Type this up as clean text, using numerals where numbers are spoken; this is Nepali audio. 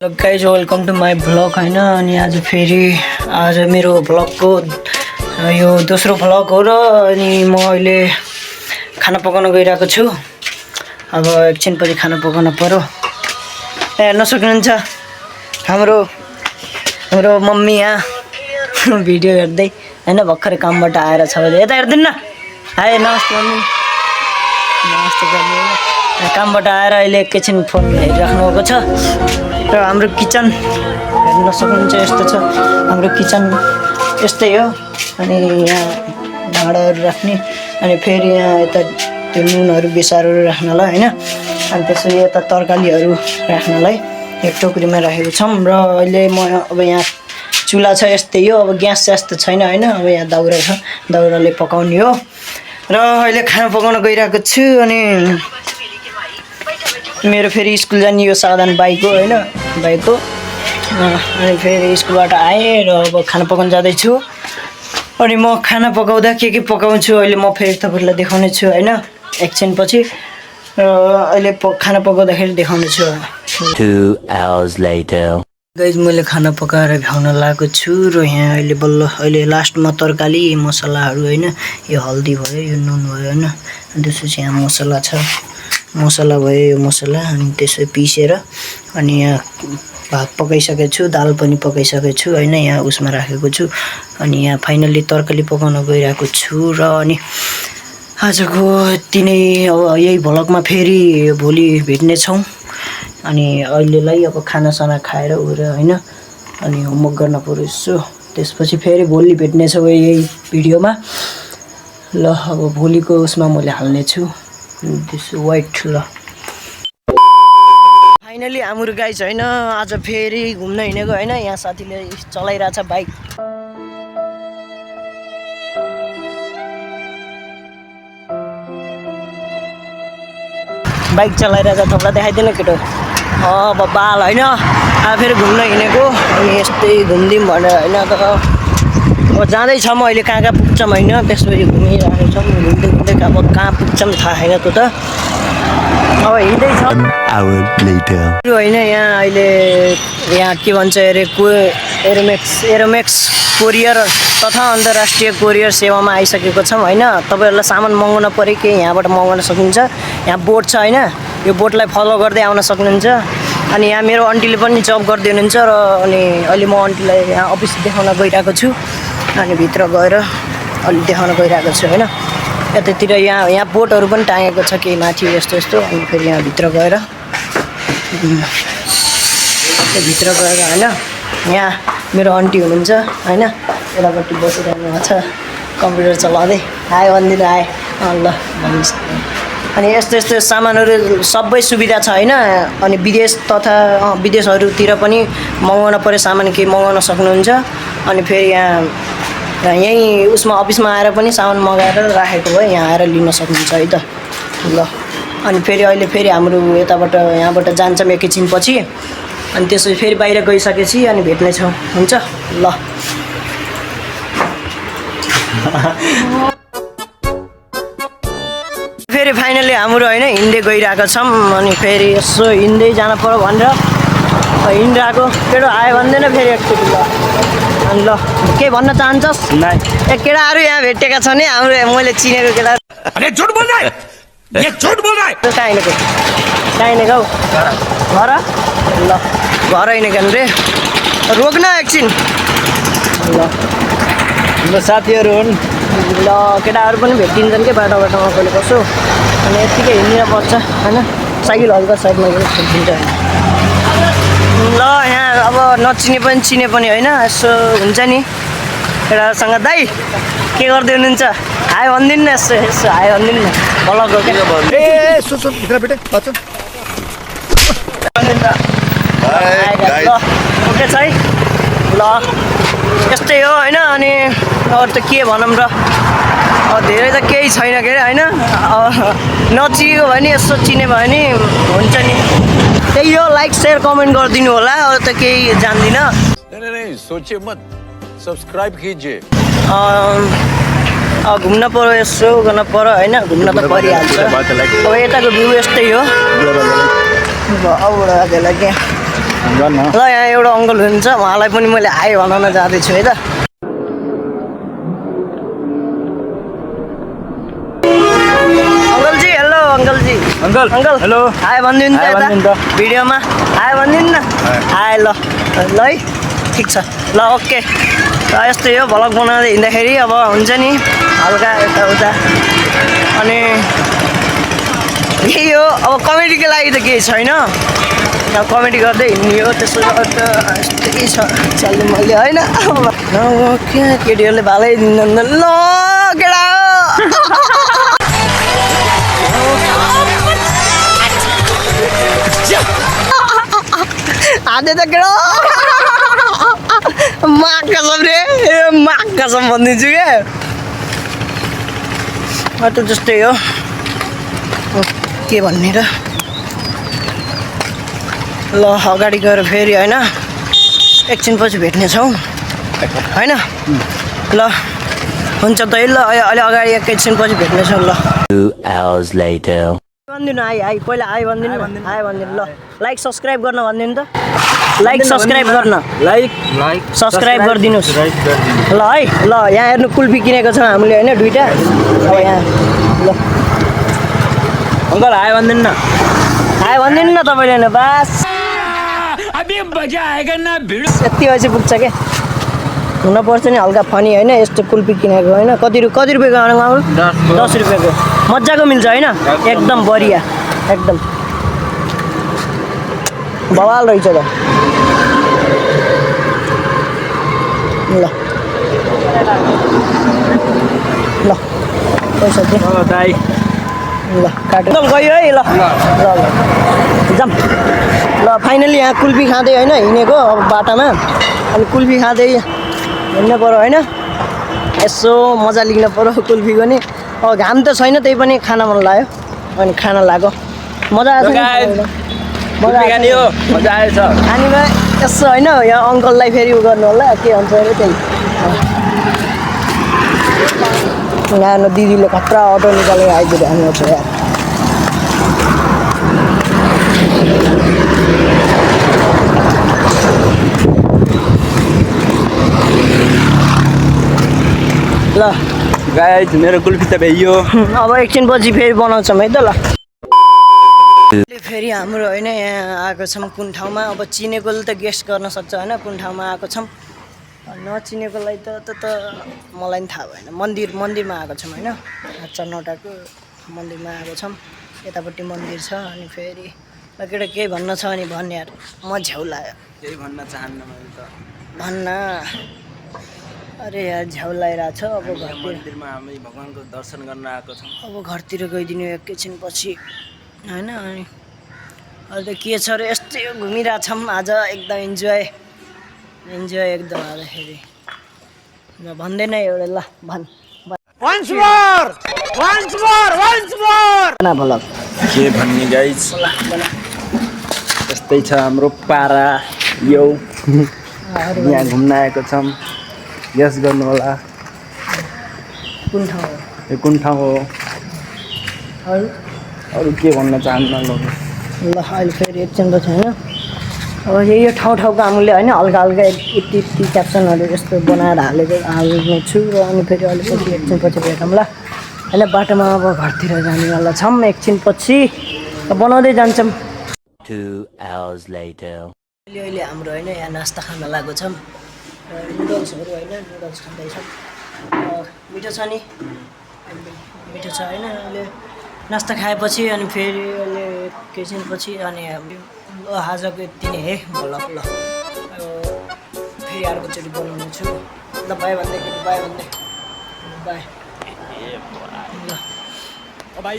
Hello guys welcome to my vlog होइन अनि आज मेरो भ्लगको यो दोस्रो भ्लग हो र अनि म अहिले खाना पकाउन गइरहेको छु। अब एकछिनपछि खाना पकाउन पर्यो। हेर्न सक्नुहुन्छ हाम्रो मम्मी यहाँ भिडियो हेर्दै होइन भर्खरै कामबाट आएर छ। यता हेर्दिन न। हाय नमस्ते मम्मी। नमस्ते गर्नु। कामबाट आएर अहिले एकैछिन फोन हेरिराख्नु भएको छ र हाम्रो किचन हेर्न सक्नुहुन्छ यस्तो छ। हाम्रो किचन यस्तै हो अनि यहाँ भाँडाहरू राख्ने अनि फेरि यहाँ यता त्यो नुनहरू बेसारहरू राख्नलाई होइन अनि त्यसरी यता तरकारीहरू राख्नलाई एक टोकरीमा राखेको छौँ। र अहिले म अब यहाँ चुल्हा छ यस्तै हो। अब ग्यास जस्तो छैन होइन। अब यहाँ दाउरा छ, दाउराले पकाउने हो र अहिले खाना पकाउन गइरहेको छु। अनि मेरो फेरि स्कुल जाने यो साधन बाइक हो होइन, बाइक हो। अनि फेरि स्कुलबाट आएँ र अब खाना पकाउन जाँदैछु। अनि म खाना पकाउँदा के पकाउँछु अहिले म फेरि तपाईँहरूलाई देखाउने छु होइन एकछिनपछि। र अहिले खाना पकाउँदाखेरि देखाउने छु। 2 hours later गाइज मैले खाना पकाएर भ्याउन लागेको छु र यहाँ अहिले बल्ल अहिले लास्टमा तरकारी मसलाहरू होइन, यो हल्दी भयो, यो नुन भयो होइन, त्यसपछि यहाँ मसला छ, मसला भयो यो मसला अनि त्यसो पिसेर अनि यहाँ भात पकाइसकेको छु, दाल पनि पकाइसकेको छु होइन, यहाँ उसमा राखेको छु। अनि यहाँ फाइनल्ली तरकारी पकाउन गइरहेको छु। र अनि आजको यति नै। अब यही भ्लगमा फेरि भोलि भेट्नेछौँ। अनि अहिलेलाई अब खानासाना खाएर उएर होइन अनि होमवर्क गर्न पर्यो यसो। त्यसपछि फेरि भोलि भेट्नेछौँ यही भिडियोमा। ल अब भोलिको उसमा मैले हाल्नेछु त्यसो वाइट। ल फाइनली हाम्रो गाइज होइन आज फेरि घुम्न हिँडेको होइन। यहाँ साथीले चलाइरहेछ बाइक। बाइक चलाइरहेछ। थोप्ला देखाइदिनु केटो। अब बाल होइन फेरि घुम्न हिँडेको अनि यस्तै घुम्दिउँ भनेर होइन। तर अब जाँदैछौँ अहिले कहाँ पुग्छौँ होइन। त्यसपछि घुमिरहेको छौँ घुम्दै अब कहाँ पुग्छौँ थाहा छैन त्यो त। अब हिँड्दैछौँ होइन। यहाँ अहिले यहाँ के भन्छ अरे एरोमेक्स कोरियर तथा अन्तर्राष्ट्रिय कोरियर सेवामा आइसकेको छौँ होइन। तपाईँहरूलाई सामान मगाउन पऱ्यो कि यहाँबाट मगाउन सक्नुहुन्छ। यहाँ बोट छ होइन, यो बोटलाई फलो गर्दै आउन सक्नुहुन्छ। अनि यहाँ मेरो आन्टीले पनि जब गर्दै हुनुहुन्छ र अनि अहिले म आन्टीलाई यहाँ अफिस देखाउन गइरहेको छु। अनि भित्र गएर अलि देखाउन गइरहेको छु होइन। यतातिर यहाँ बोटहरू पनि टाँगेको छ केही माथि यस्तो यस्तो। अनि फेरि यहाँ भित्र गएर होइन यहाँ मेरो आन्टी हुनुहुन्छ होइन, यतापट्टि बसिरहनु भएको छ कम्प्युटर चलाउँदै। हाय भनिदिनु हाय। ल भन्नुहोस्। अनि यस्तो सामानहरू सबै सुविधा छ होइन। अनि विदेश तथा विदेशहरूतिर पनि मगाउन पऱ्यो सामान केही मगाउन सक्नुहुन्छ। अनि फेरि यहाँ यहीँ उसमा अफिसमा आएर पनि सामान मगाएर राखेको भयो, यहाँ आएर लिन सक्नुहुन्छ है त। ल अनि फेरि अहिले फेरि हाम्रो यहाँबाट जान्छौँ एकैछिनपछि। अनि त्यसपछि फेरि बाहिर गइसकेपछि अनि भेट्नेछौँ हुन्छ। ल फेरि फाइनली हाम्रो होइन हिँड्दै गइरहेको छौँ। अनि फेरि यसो हिँड्दै जानु पर्यो भनेर हिँडिरहेको। केटो आयो भन्दैन फेरि एकचोटि। ल अनि ल के भन्न चाहन्छस्? ए केटाहरू यहाँ भेटेका छन् है हाम्रो, मैले चिनेको केटा। अरे झूठ बोल रहा है, ये झूठ बोल रहा है। कहाँ हिँडेको हौ? घर। ल घर हिँडेको रे, रोक्न एकछिन। ल साथीहरू हुन्। ल केटाहरू पनि भेटिन्छन् कि बाटोमा कहिले कसो। अनि यत्तिकै हिँडिन पर्छ होइन। साइकल हल्का साइडमा छिन्छ। ल यहाँ अब नचिने पनि चिने पनि होइन यसो हुन्छ नि केटाहरूसँग। दाइ के गर्दै हुनुहुन्छ? हाय भनिदिनु न यसो हाय भनिदिनु न। भ्लग हो क्या। ल ओके छ है। ल यस्तै हो होइन। अनि अरू त के भनौँ र, धेरै त केही छैन के अरे होइन। नचिनेको भयो नि यसो चिने भयो नि हुन्छ नि। त्यही हो, लाइक सेयर कमेन्ट गरिदिनु होला। अरू त केही जान्दिनँ। नहीं सोचिए मत, सब्सक्राइब कीजिए। घुम्न पऱ्यो यसो गर्न पऱ्यो होइन। घुम्न त परिहाल्छ। अब यताको भ्यू यस्तै हो। अब क्या गर्न ल यहाँ एउटा अङ्कल हुनुहुन्छ उहाँलाई पनि मैले हाई भन्न जाँदैछु है त अङ्कलजी हेलो अङ्कलजी अङ्कल अङ्कल हेलो हाई भनिदिनु हाई भनिदिनु त त। भिडियोमा हाई भनिदिनु न हाई ल ल है ठिक छ ल ओके र यस्तै हो भ्लग बनाउँदै हिँड्दाखेरि अब हुन्छ नि हल्का यताउता अनि यही हो अब कमेडीको लागि त केही छैन अब कमेडी गर्दै हिँड्ने हो त्यसो गर्दा यस्तै छ चल्ने मैले होइन क्या केटीहरूले भालै दिँदैन ल केटा आधे त केटा माग कसम रे माग कसम भनिदिन्छु क्या त जस्तै हो के भन्ने र ल अगाडि गएर फेरि होइन एकछिनपछि भेट्नेछौँ होइन ल हुन्छ त है ल अहिले अगाडि एकैछिनपछि भेट्नेछौँ ल 2 hours later. भनिदिनु आई पहिला आई भनिदिनु आई भनिदिनु ल लाइक सब्सक्राइब गर्न भनिदिनु त लाइक सब्सक्राइब गर्न लाइक सब्सक्राइब गरिदिनुहोस् ल है ल यहाँ हेर्नु कुल्फी किनेको छ हामीले होइन दुइटा अब यहाँ ल अङ्कल हाई भनिदिनु न हाई भनिदिनु न तपाईँले होइन बास यति भएपछि पुग्छ क्या हुनपर्छ नि हल्का फनी होइन यस्तो कुल्फी किनेको होइन कति रुपियाँको आउनु 10 रुपियाँको मजाको मिल्छ होइन एकदम बढिया एकदम बवाल रहेछ त ल ल पैसा दे दाइ ल काट्यो ल गयो है ल ल ल जाम ल फाइनली यहाँ कुल्फी खाँदै होइन हिँडेको अब बाटामा अनि कुल्फी खाँदै हिँड्नु पऱ्यो होइन यसो मजा लिन पऱ्यो कुल्फीको नि अब घाम त छैन त्यही पनि खान मन लाग्यो अनि खाना लाग्यो मजा आएछ मजा मजा आएछ खानीमा यसो होइन यहाँ अङ्कललाई फेरि उ गर्नु होला के हुन्छ अरे त्यही यहाँ दिदीले खतरा अटो निकालेर आइदिएर हामी छ यार ल गाइस मेरो कुल्फी त भइयो अब एकछिनपछि फेरि बनाउँछौँ है त ल फेरि हाम्रो होइन यहाँ आएको छौँ कुन ठाउँमा अब चिनेकोले त गेस्ट गर्न सक्छ होइन कुन ठाउँमा आएको छौँ नचिनेकोलाई त मलाई पनि थाहा भएन मन्दिरमा आएको छौँ होइन चनौटाको मन्दिरमा आएको छौँ यतापट्टि मन्दिर छ अनि फेरि केटा केही भन्न छ भने भन् यार म झ्याउ लाग्यो केही भन्न चाहन्न मैले त भन्न अरे यार झ्याउ लगाइरहेको छ अब घरतिर मन्दिरमा हामी भगवानको दर्शन गर्न आएको छौँ अब घरतिर गइदिनु एकैछिनपछि होइन अनि अहिले त के छ र यस्तै घुमिरहेछौँ आज एकदम इन्जोय एकदम आउँदाखेरि ल भन्दैन एउटा ल भन् भ्लग के भन्ने गाइस यस्तै छ हाम्रो पारा यो यहाँ घुम्न आएको छौँ गेस गर्नु होला कुन ठाउँ हो यो कुन ठाउँ हो अरू के भन्न चाहन्न ल अहिले फेरि एकछिन त छैन अब यो ठाउँको हामीले होइन हल्का हल्का यति क्याप्सनहरू यस्तो बनाएर हाल्ने छु र अनि फेरि अलिकति एकछिनपछि भेटौँ ल होइन बाटोमा अब घरतिर जानेवाला छौँ एकछिनपछि बनाउँदै जान्छौँ 2 hours later. अहिले हाम्रो होइन यहाँ नास्ता खान लागेको छौँ नुडल्सहरू होइन नुडल्स खाँदैछौँ मिठो छ नि मिठो छ होइन अहिले नास्ता खाएपछि अनि फेरि अहिले एकैछिनपछि अनि आजको यति नै है भ्लग ल फेरि अर्कोचोटि बनाउने छु ल बाई भन्दै बाई